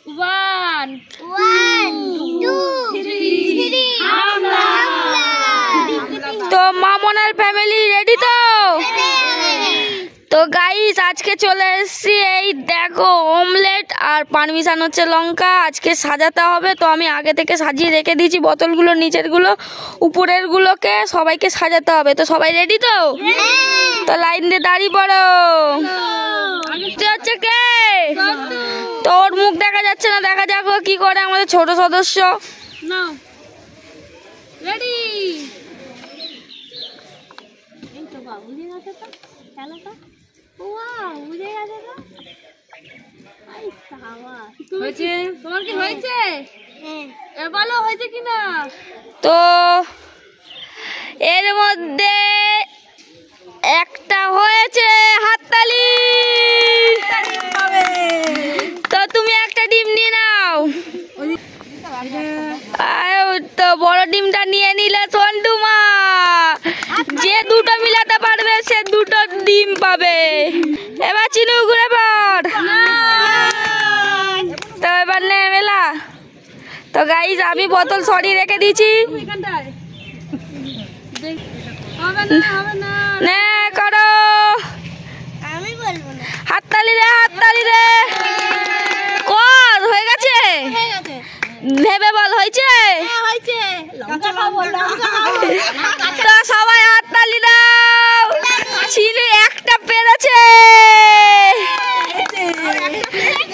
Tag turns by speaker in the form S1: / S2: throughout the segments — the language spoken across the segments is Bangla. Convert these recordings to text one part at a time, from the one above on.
S1: 1 2 3 তো মামনের ফ্যামিলি রেডি তো গাইস আজকে চলে এসেছি এই দেখো অমলেট আর পারমিশন হচ্ছে লঙ্কা আজকে সাজাতে হবে তো আমি আগে থেকে সাজিয়ে রেখে দিয়েছি বোতলগুলো নিচের গুলো উপরের গুলোকে সবাইকে সাজাতে হবে তো সবাই রেডি তো লাইন দিয়ে দাঁড়িয়ে পড়ো হচ্ছে কে তোর মুখ দেখা যাচ্ছে না দেখা যাক কি করে আমাদের ছোট সদস্য নাও রেডি এই তো বাবু বুঝে গেছে তো খেলাটা ওয়াও বুঝে গেছে তো আই সাবাস হয়েছে তোমার কি হয়েছে হ্যাঁ বলো হয়েছে কিনা তো এর মধ্যে একটা হয়েছে হাততালি তো তুমি একটা ডিম নিয়ে নাও তো বড় ডিমটা নিয়ে নিলে সন্টু মা যে দুটো মিলাতে পারবে সে দুটো ডিম পাবে এবার চিনু ঘুরে পড় তো এবার নে মেলা তো গাইস আমি বোতল সরিয়ে রেখে দিয়েছি নে করো হাততালি রে কর হয়ে গেছে ভেবে বল হয়েছে তো সবাই হাততালি দাও চিনু একটা পেরেছে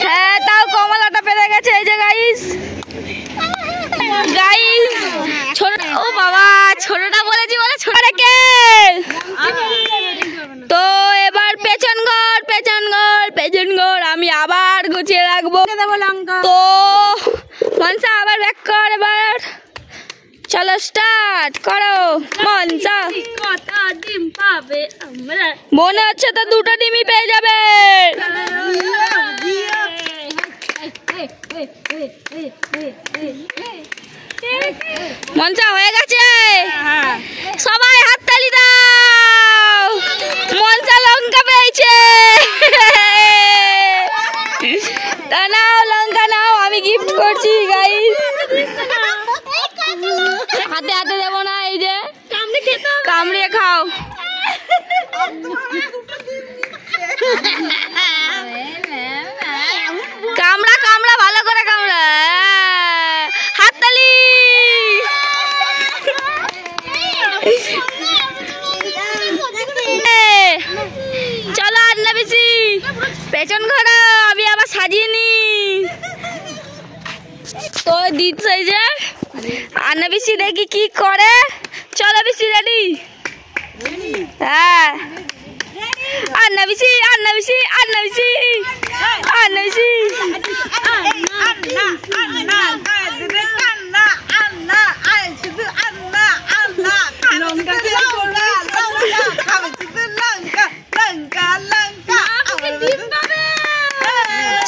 S1: হ্যাঁ তাও কমলাটা পেরে গেছে এই যে গাইস ছোট ও বাবা ছোটটা বলেছি বলে ছোট কে তো এবার পেছন ঘর আমি আবার গুছিয়ে রাখবো তো মনসা আবার ব্যাক কর এবার চলো স্টার্ট করো মনসা কটা ডিম পাবে আমরা মনে হচ্ছে তো দুটো ডিমই পেয়ে যাবে মনসা হয়ে গেছে সবাই হাততালি দাও মনসা লঙ্কা পেয়েছে তা নাও লঙ্কা নাও আমি গিফট করছি গাইস হাতে দেবো না এই যে কামড়িয়ে খাও কামড়া ভালো করে কামড়া হাততালি চলো আন্না বেশি পেছন ঘোরা আমি আবার সাজিয়ে নি তো দিত সেই যে আন্না বেশি দেখি কি করে চলো বেশি রেডি হ্যাঁ আন্না বেশি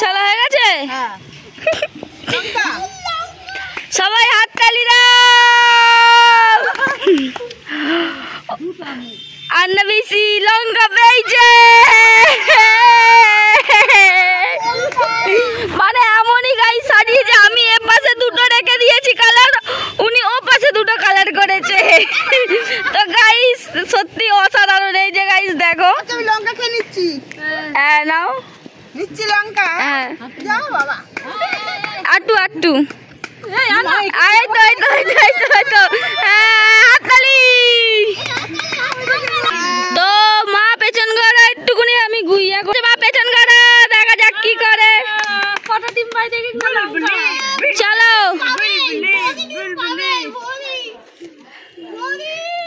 S1: চলো হয়ে গেছে সবাই হাততালি দাও আন্না বেশি লঙ্কা পেয়েছে মানে এমনই গাইস সাজিয়েছে আমি এ পাশে দুটো রেখে দিয়েছি কালার উনি ও পাশে দুটো কালার করেছে তো গাইস সত্যি অসাধারণ এই যে গাইস দেখো
S2: আমি লঙ্কা খেয়ে নিচ্ছি
S1: হ্যাঁ নাও
S2: নিচ্ছি লঙ্কা
S1: হ্যাঁ
S2: যাও বাবা
S1: আট্টু এই তো হাততালি তো মা পেছন গড়া একটুকুনি আমি গুইয়া করে মা পেছন গড়া দেখা যাক কি করে কটা ডিম পাই দেখি চলো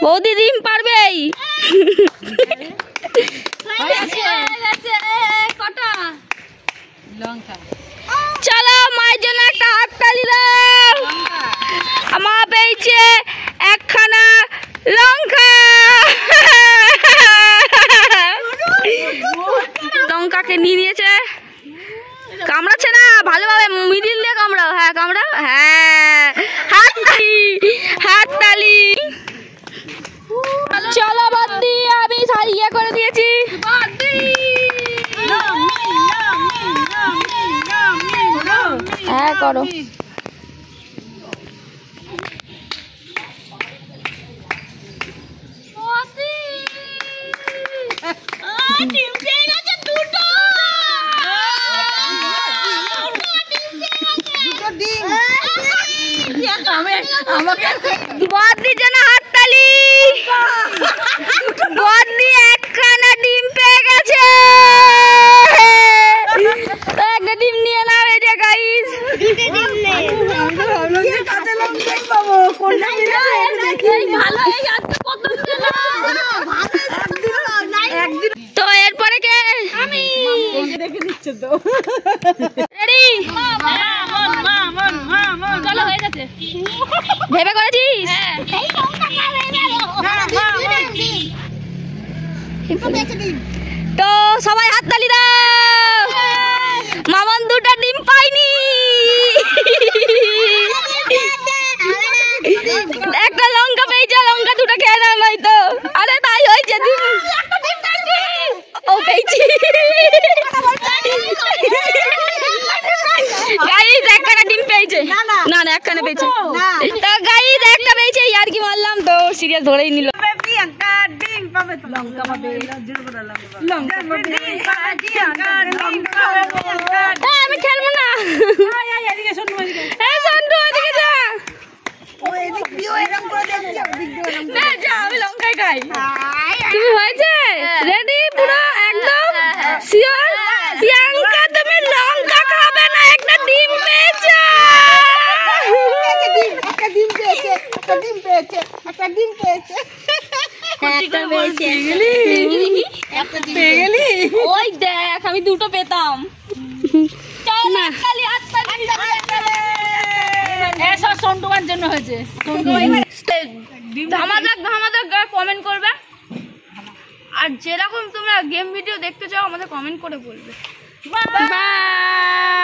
S1: বৌদি ডিম পারবেই কটা লঙ্কা চলো মায়ের জন্য একটা হাততালি দাও মা পেয়েছে একখানা লঙ্কা লঙ্কাকে নিয়ে নিয়েছে কামড়াচ্ছে না ভালোভাবে মিডিল দিয়ে কামড়াও হ্যাঁ কামড়াও হ্যাঁ হাততালি চলো বাদ্দি আমি ইয়ে করে দিয়েছি হ্যাঁ করো।
S2: দুটো ডিম।
S1: বদ্দির জন্য হাততালি। বদ্দি একখানা ডিম পেয়ে গেছে। তো একটা ডিম নিয়ে নাও, এই যে গাইস। তো এরপরে কে? রেডি? চলো, হয়ে গেছে। ভেবে করেছিস? তো সবাই হাততালি দাও। মামন দুটো ডিম পাইনি। একটা লঙ্কা পেয়েছে, লঙ্কা দুটো খেয়ে না নয়তো। আরে তাই হয়েছে, ও পেয়েছি। গাইস একটা ডিম পেয়েছে। না না একখানে পেয়েছে। তো গাইস একটা পেয়েছে, আর কি মারলাম তো সিরিয়াস ধরেই নিল। আমি খেলবো না। আমি লঙ্কাই খাই। তুমি হয়েছে রেডি পুরো একদম শিওর? প্রিয়াঙ্কা তুমি লঙ্কা খাবে না, একটা ডিম পেয়েছো।
S2: একটা ডিম পেয়েছে, একটা ডিম পেয়েছে, একটা ডিম পেয়েছে।
S1: ওই দেখ আমি দুটো পেতাম। জন্য হয়েছে। ধামাদাক কমেন্ট করবে, আর যেরকম তোমরা গেম ভিডিও দেখতে চাও আমাদের কমেন্ট করে বলবে। বাই।